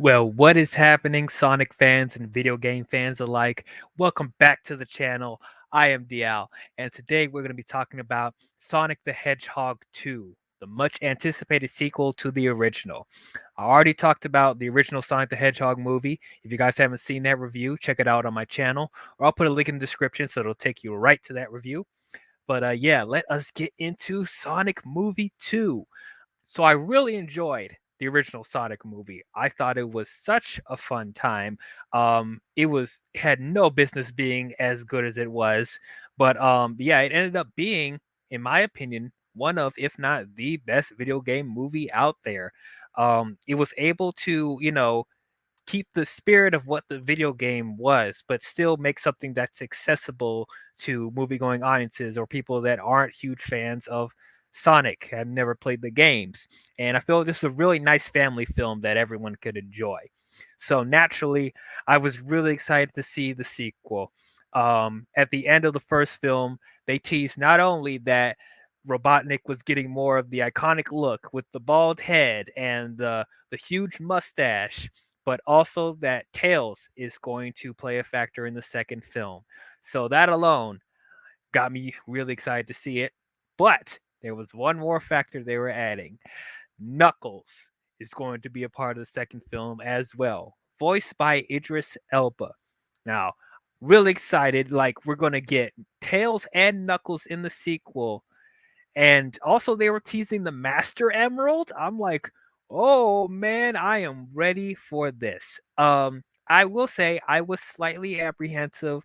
Well, what is happening, Sonic fans and video game fans alike? Welcome back to the channel. I am DL, and today we're going to be talking about Sonic the Hedgehog 2, the much anticipated sequel to the original. I already talked about the original Sonic the Hedgehog movie. If you guys haven't seen that review, check it out on my channel, or I'll put a link in the description so it'll take you right to that review. But yeah, let us get into Sonic Movie 2. So I really enjoyed the original Sonic movie. I thought it was such a fun time. It had no business being as good as it was, but yeah, it ended up being, in my opinion, one of, if not the best video game movie out there. It was able to, keep the spirit of what the video game was, but still make something that's accessible to movie going audiences or people that aren't huge fans of Sonic, have never played the games. And I feel this is a really nice family film that everyone could enjoy. So naturally, I was really excited to see the sequel. At the end of the first film, they teased not only that Robotnik was getting more of the iconic look with the bald head and the huge mustache, but also that Tails is going to play a factor in the second film. So that alone got me really excited to see it. But there was one more factor they were adding. Knuckles is going to be a part of the second film as well, voiced by Idris Elba. Now, really excited, like we're going to get Tails and Knuckles in the sequel, and also they were teasing the Master Emerald. I'm like, "Oh man, I am ready for this." I will say I was slightly apprehensive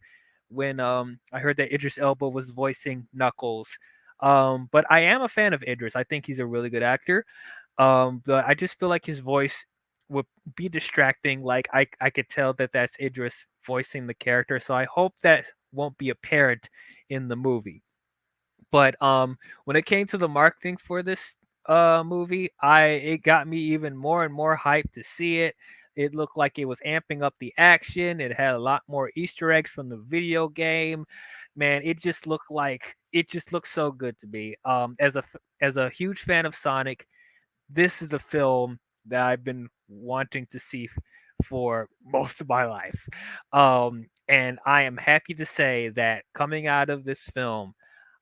when I heard that Idris Elba was voicing Knuckles. But I am a fan of Idris. I think he's a really good actor. But I just feel like his voice would be distracting. Like I could tell that that's Idris voicing the character, so I hope that won't be apparent in the movie. But when it came to the marketing for this movie, I it got me even more and more hyped to see it. It looked like it was amping up the action. It had a lot more Easter eggs from the video game. Man, it just looked so good to me. As a huge fan of Sonic, this is a film that I've been wanting to see for most of my life. And I am happy to say that coming out of this film,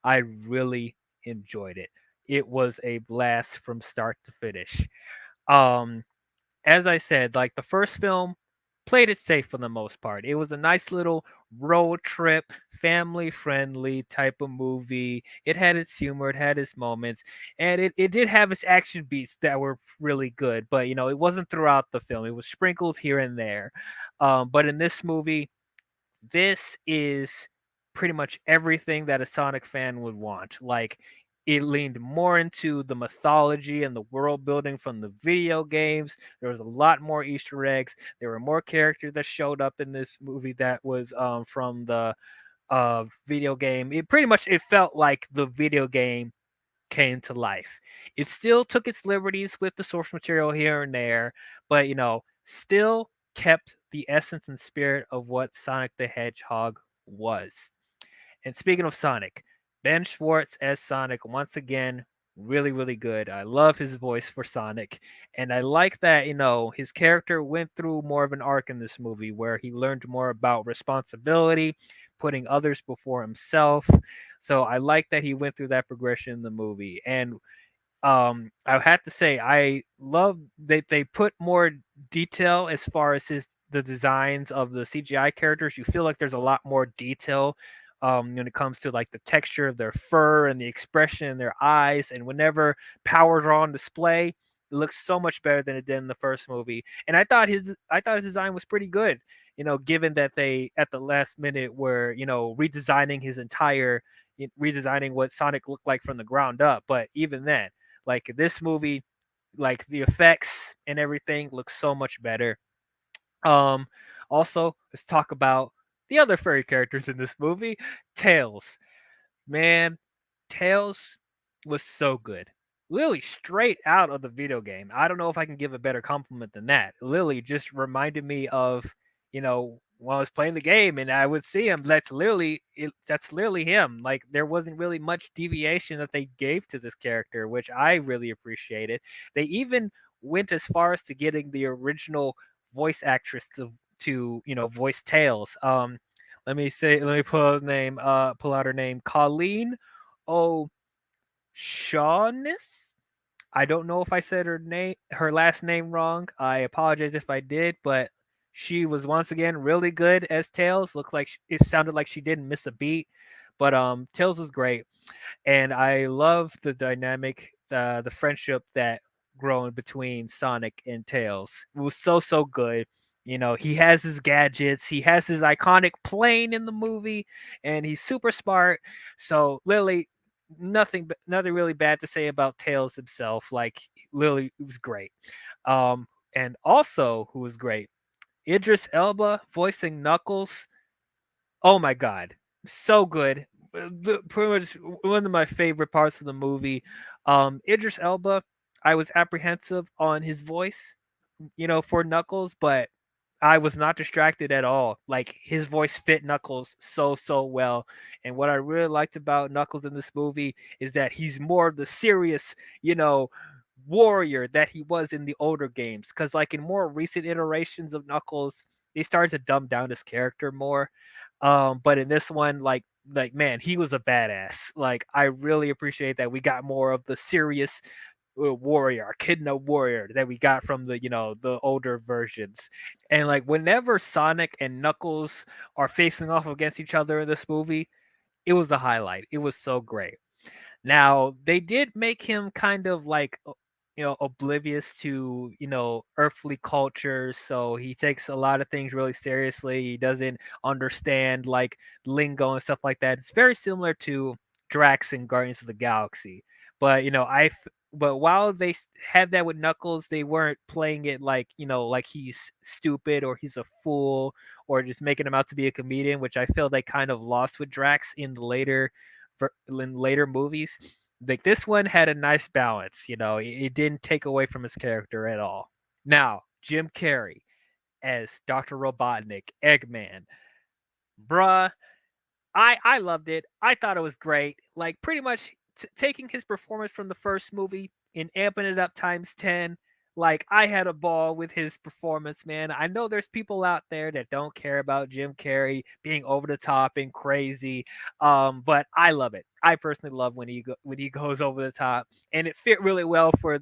I really enjoyed it. It was a blast from start to finish. Um, as I said, like the first film played it safe for the most part. It was a nice little road trip, family friendly type of movie. It had its humor, it had its moments, and it did have its action beats that were really good, but it wasn't throughout the film. It was sprinkled here and there. But in this movie, this is pretty much everything that a Sonic fan would want. Like, it leaned more into the mythology and the world building from the video games. There was a lot more Easter eggs. There were more characters that showed up in this movie that was from the video game. It pretty much it felt like the video game came to life. It still took its liberties with the source material here and there, but still kept the essence and spirit of what Sonic the Hedgehog was. And speaking of Sonic, Ben Schwartz as Sonic once again really really good. I love his voice for Sonic, and I like that his character went through more of an arc in this movie where he learned more about responsibility, putting others before himself. So I like that he went through that progression in the movie. And I have to say I love that they put more detail as far as the designs of the CGI characters. You feel like there's a lot more detail when it comes to like the texture of their fur and the expression in their eyes. And whenever powers are on display, it looks so much better than it did in the first movie. And I thought his design was pretty good. Given that they at the last minute were redesigning what Sonic looked like from the ground up. But even then, like this movie, like the effects and everything looks so much better. Um, Also, let's talk about the other furry characters in this movie. Tails, man, Tails was so good. Lily straight out of the video game. I don't know if I can give a better compliment than that. Lily just reminded me of, while I was playing the game and I would see him, that's literally him. Like there wasn't really much deviation that they gave to this character, which I really appreciated. They even went as far as to getting the original voice actress to voice Tails. Let me pull out her name, Colleen O'Shaugnessy. I don't know if I said her last name wrong. I apologize if I did, but she was once again really good as Tails. Looked like it sounded like she didn't miss a beat, but Tails was great, and I love the dynamic, the friendship that grown between Sonic and Tails. It was so good. He has his gadgets, he has his iconic plane in the movie, and he's super smart. So literally, nothing really bad to say about Tails himself. Like literally, it was great. And also, who was great, Idris Elba voicing Knuckles. Oh my god, so good. Pretty much one of my favorite parts of the movie. Idris Elba, I was apprehensive on his voice, for Knuckles, but I was not distracted at all. Like his voice fit Knuckles so well. And what I really liked about Knuckles in this movie is that he's more of the serious, you know, warrior that he was in the older games. Because like in more recent iterations of Knuckles, they started to dumb down his character more. But in this one, like man, he was a badass. Like I really appreciate that we got more of the serious warrior, echidna warrior that we got from the older versions. And like whenever Sonic and Knuckles are facing off against each other in this movie, it was a highlight. It was so great. Now, they did make him kind of like, oblivious to, earthly cultures. So he takes a lot of things really seriously. He doesn't understand like lingo and stuff like that. It's very similar to Drax in Guardians of the Galaxy. But, but while had that with Knuckles, they weren't playing it like, like he's stupid or he's a fool or just making him out to be a comedian, which I feel they kind of lost with Drax in later movies. Like this one had a nice balance, it didn't take away from his character at all. Now, Jim Carrey as Dr. Robotnik, Eggman. Bruh, I loved it. I thought it was great. Like pretty much taking his performance from the first movie and amping it up times 10. Like I had a ball with his performance, man. I know there's people out there that don't care about Jim Carrey being over the top and crazy, but I love it. I personally love when he goes over the top, and it fit really well for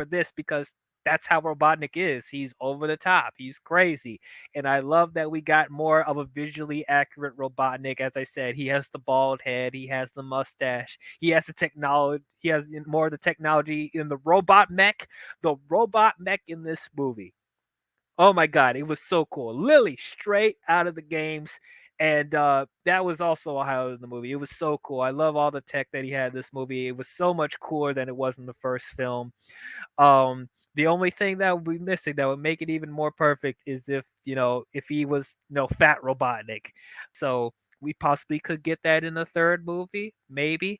this because that's how Robotnik is. He's over the top. He's crazy. And I love that we got more of a visually accurate Robotnik. As I said, he has the bald head, he has the mustache, he has the technology, he has more of the technology in the robot mech. The robot mech in this movie. Oh my god, it was so cool. Lily straight out of the games. And that was also a highlight of the movie. It was so cool. I love all the tech that he had in this movie. It was so much cooler than it was in the first film. The only thing that would be missing that would make it even more perfect is if he was fat Robotnik. So we possibly could get that in the third movie, maybe.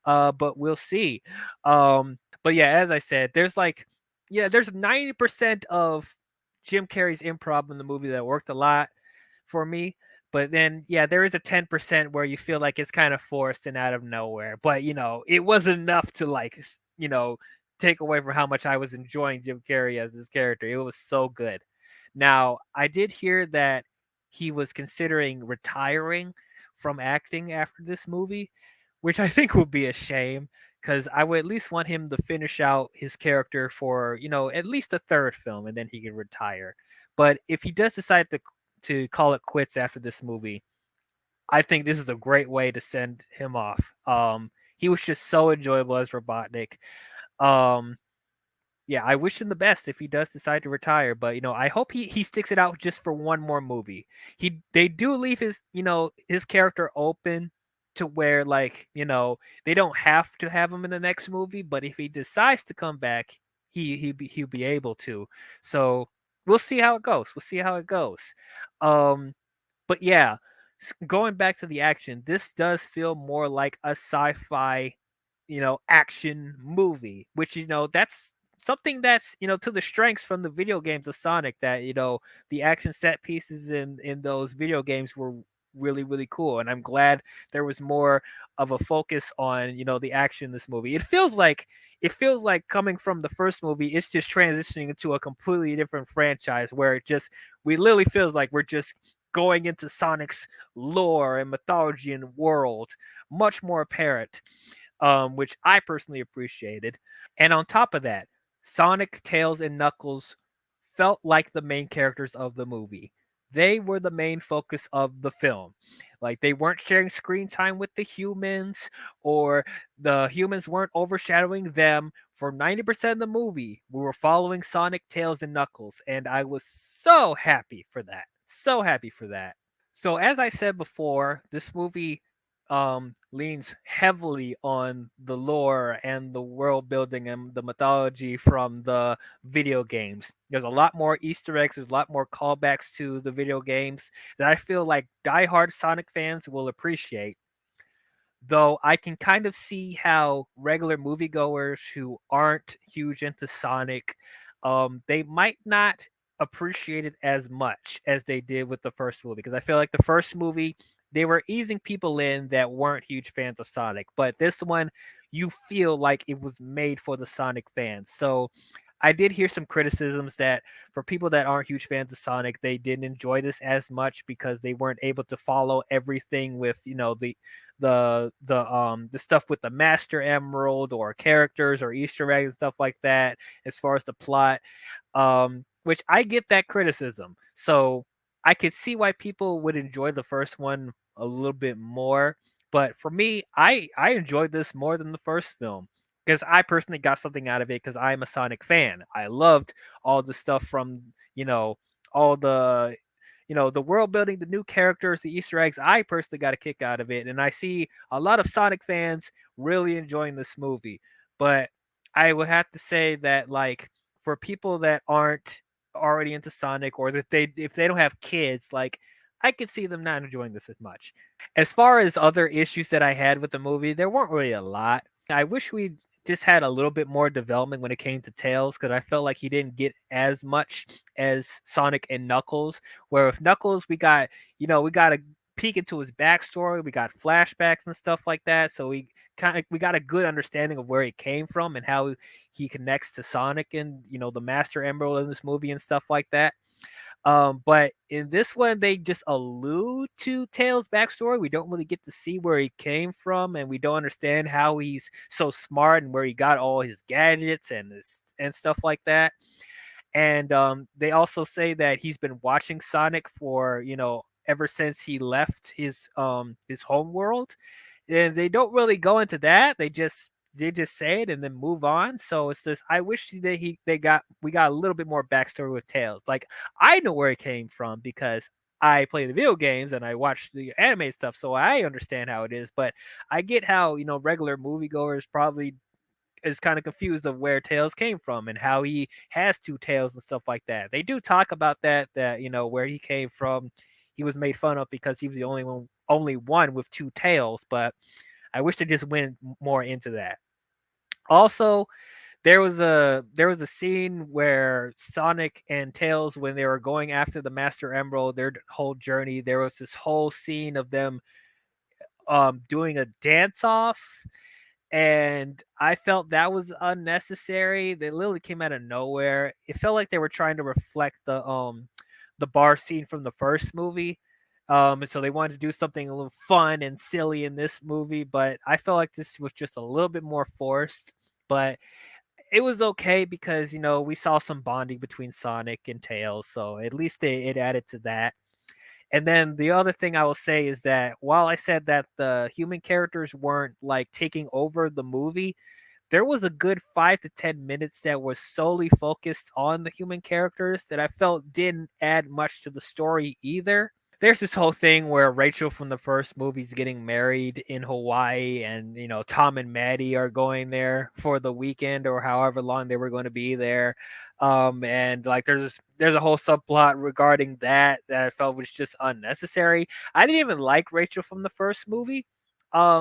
But we'll see. But yeah, as I said, there's 90% of Jim Carrey's improv in the movie that worked a lot for me. But then, yeah, there is a 10% where you feel like it's kind of forced and out of nowhere. But it wasn't enough to take away from how much I was enjoying Jim Carrey as his character. It was so good. Now, I did hear that he was considering retiring from acting after this movie, which I think would be a shame because I would at least want him to finish out his character for, at least the third film and then he can retire. But if he does decide to call it quits after this movie, I think this is a great way to send him off. He was just so enjoyable as Robotnik. Um, yeah, I wish him the best if he does decide to retire. But I hope he sticks it out just for one more movie. They do leave his character open to where they don't have to have him in the next movie. But if he decides to come back, he'll be able to. So we'll see how it goes. We'll see how it goes. But yeah, going back to the action, this does feel more like a sci-fi action movie, which that's something that's to the strengths from the video games of Sonic, that the action set pieces in those video games really, really cool. And I'm glad there was more of a focus on, the action in this movie. It feels like coming from the first movie, it's just transitioning into a completely different franchise where we literally feels like we're just going into Sonic's lore and mythology and world much more apparent, which I personally appreciated. And on top of that, Sonic, Tails, and Knuckles felt like the main characters of the movie. They were the main focus of the film. Like they weren't sharing screen time with the humans, or the humans weren't overshadowing them. For 90% of the movie, we were following Sonic, Tails, and Knuckles, and I was so happy for that. So happy for that. So as I said before, this movie leans heavily on the lore and the world building and the mythology from the video games. There's a lot more Easter eggs, there's a lot more callbacks to the video games that I feel like diehard Sonic fans will appreciate. Though I can kind of see how regular moviegoers who aren't huge into Sonic, they might not appreciate it as much as they did with the first movie. Because I feel like the first movie, they were easing people in that weren't huge fans of Sonic. But this one, you feel like it was made for the Sonic fans. So I did hear some criticisms that for people that aren't huge fans of Sonic, they didn't enjoy this as much because they weren't able to follow everything with, the stuff with the Master Emerald or characters or Easter eggs and stuff like that as far as the plot. Which I get that criticism. So I could see why people would enjoy the first one a little bit more. But for me, I enjoyed this more than the first film because I personally got something out of it because I'm a Sonic fan. I loved all the stuff from, all the world building, the new characters, the Easter eggs. I personally got a kick out of it, and I see a lot of Sonic fans really enjoying this movie. But I would have to say that, like, for people that aren't already into Sonic, or that if they don't have kids, like, I could see them not enjoying this as much. As far as other issues that I had with the movie, there weren't really a lot. I wish we just had a little bit more development when it came to Tails, because I felt like he didn't get as much as Sonic and Knuckles. Where with Knuckles, we got a peek into his backstory, we got flashbacks and stuff like that, so we got a good understanding of where he came from and how he connects to Sonic and the Master Emerald in this movie and stuff like that. But in this one, they just allude to Tails' backstory. We don't really get to see where he came from, and we don't understand how he's so smart and where he got all his gadgets and stuff like that. And they also say that he's been watching Sonic for ever since he left his home world, and they don't really go into that. They just say it and then move on. So it's just I wish that we got a little bit more backstory with Tails. Like I know where it came from because I play the video games and I watch the anime stuff, so I understand how it is. But I get how regular moviegoers probably is kind of confused of where Tails came from and how he has two tails and stuff like that. They do talk about that where he came from, he was made fun of because he was the only one with two tails. But I wish they just went more into that. Also, there was a scene where Sonic and Tails, when they were going after the Master Emerald, their whole journey, there was this whole scene of them doing a dance off, and I felt that was unnecessary. They literally came out of nowhere. It felt like they were trying to reflect the bar scene from the first movie. And so they wanted to do something a little fun and silly in this movie, but I felt like this was just a little bit more forced. But it was okay because we saw some bonding between Sonic and Tails, so at least it added to that. And then the other thing I will say is that while I said that the human characters weren't like taking over the movie, there was a good 5 to 10 minutes that was solely focused on the human characters that I felt didn't add much to the story either. There's this whole thing where Rachel from the first movie is getting married in Hawaii, and Tom and Maddie are going there for the weekend or however long they were going to be there. And like there's a whole subplot regarding that I felt was just unnecessary. I didn't even like Rachel from the first movie.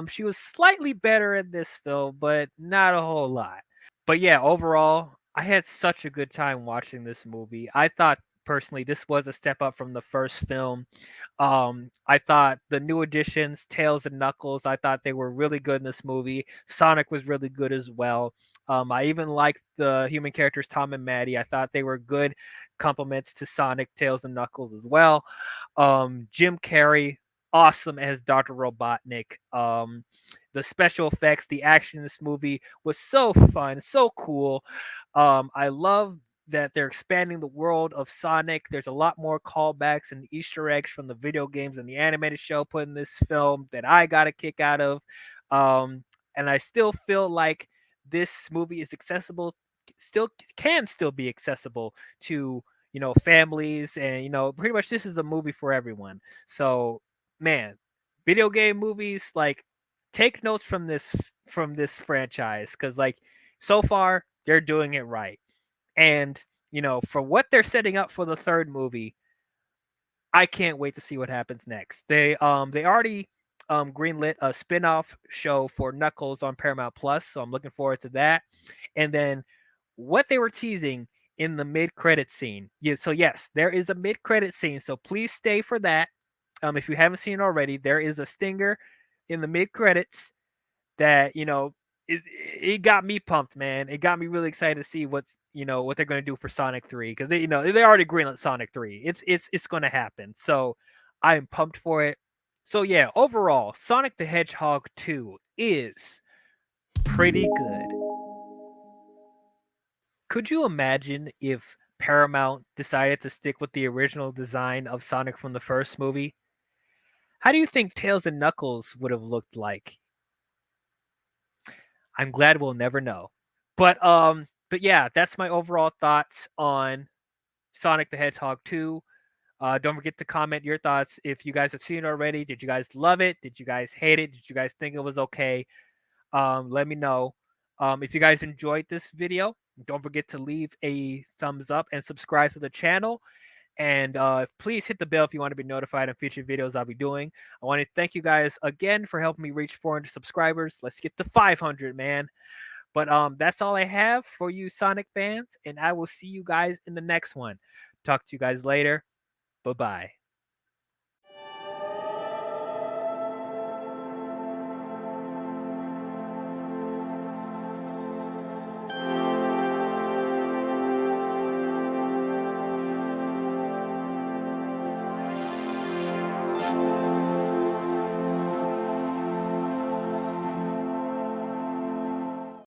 She was slightly better in this film, but not a whole lot. But yeah, overall, I had such a good time watching this movie. I thought personally, this was a step up from the first film. I thought the new additions, Tails and Knuckles, I thought they were really good in this movie. Sonic was really good as well. I even liked the human characters Tom and Maddie. I thought they were good compliments to Sonic, Tails, and Knuckles as well. Jim Carrey, awesome as Dr. Robotnik. The special effects, the action in this movie was so fun, so cool. I love that they're expanding the world of Sonic. There's a lot more callbacks and Easter eggs from the video games and the animated show put in this film that I got a kick out of. And I still feel like this movie is accessible, still can still be accessible to families, and pretty much this is a movie for everyone. So man, video game movies, like, take notes from this franchise, because like so far they're doing it right. And for what they're setting up for the third movie, I can't wait to see what happens next. They already greenlit a spin-off show for Knuckles on Paramount Plus, so I'm looking forward to that. And then what they were teasing in the mid-credit scene. Yeah, so yes, there is a mid-credit scene, so please stay for that. If you haven't seen it already, there is a stinger in the mid-credits that it got me pumped, man. It got me really excited to see what they're going to do for Sonic 3, because they already greenlit Sonic 3. It's going to happen. So I am pumped for it. So yeah, overall, Sonic the Hedgehog 2 is pretty good. Could you imagine if Paramount decided to stick with the original design of Sonic from the first movie? How do you think Tails and Knuckles would have looked like? I'm glad we'll never know. But yeah, that's my overall thoughts on Sonic the Hedgehog 2. Don't forget to comment your thoughts if you guys have seen it already. Did you guys love it? Did you guys hate it? Did you guys think it was okay? Let me know. If you guys enjoyed this video, don't forget to leave a thumbs up and subscribe to the channel. And please hit the bell if you want to be notified of future videos I'll be doing. I want to thank you guys again for helping me reach 400 subscribers. Let's get to 500, man. But that's all I have for you Sonic fans, and I will see you guys in the next one. Talk to you guys later. Bye-bye.